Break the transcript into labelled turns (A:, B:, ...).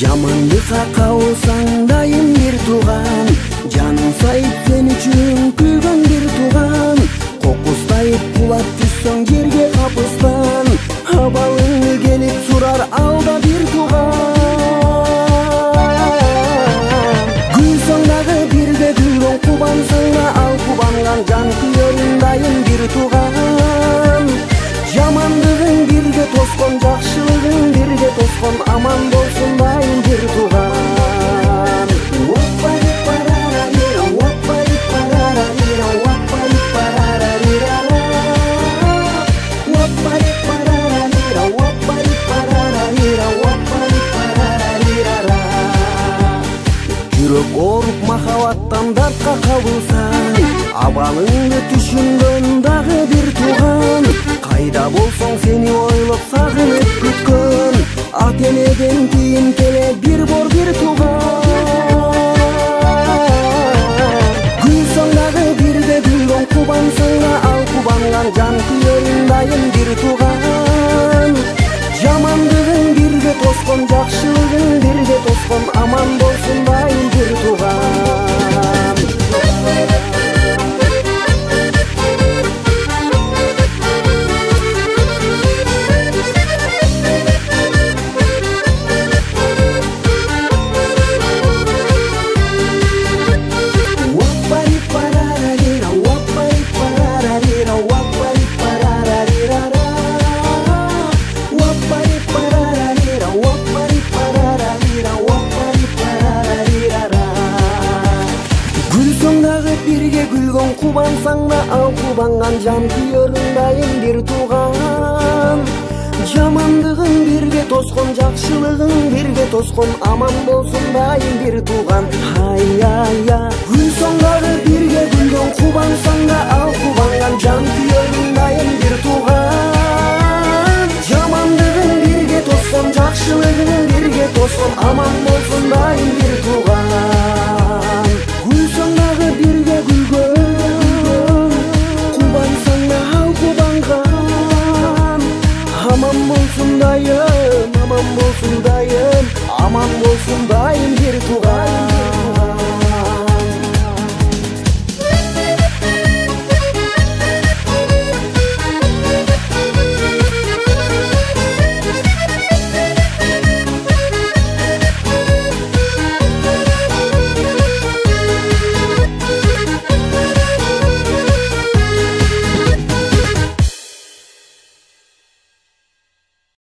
A: Жамандыкка кабылсаң дайым бир тууган, жаның сайып сен үчүн күйгөн бир тууган. Кокустайып кулап түшсөң жерге капыстан, абалыңы келип сурар алда бир тууган. Күлсөң дагы бирге күлгөн, кубансаң да ал кубанган, жан күйөрүң дайым бир тууган. Жамандыгың бирге тоскон, жакшылыгың бирге тоскон, аман болсун дайым бир тууган. Жүрөк ооруп махабаттан дартка кабылсаң, абалыңды түшүнгөн дагы бир тууган. Кайда болсоң сени ойлоп сагынып күткөн, ата энеден кийин келе бир бор бир тууган. Күлсөң дагы бирге күлгөн, кубансаң да ал кубанган, жан күйөрүң дайым бир тууган. Жамандыгың бирге тоскон, жакшылыгың бирге тоскон, аман болсун дайым бир тууган. Бирге күлгөн, кубансаң да ал кубанган, жан күйөрүң дайым бир тууган. Жамандыгың бирге тоскон, жакшылыгың бирге тоскон, аман болсун дайым бир тууган. Ай-ай-я, күлсөң дагы бирге күлгөн, кубансаң да ал кубанган, жан күйөрүң дайым бир тууган. Жамандыгың бирге тоскон, жакшылыгың бирге тоскон, аман болсун дайым бир тууган. Күлсөң дагы бирге күлгөн, кубансаң да ал кубанган, аман болсун дайым, аман болсун дайым.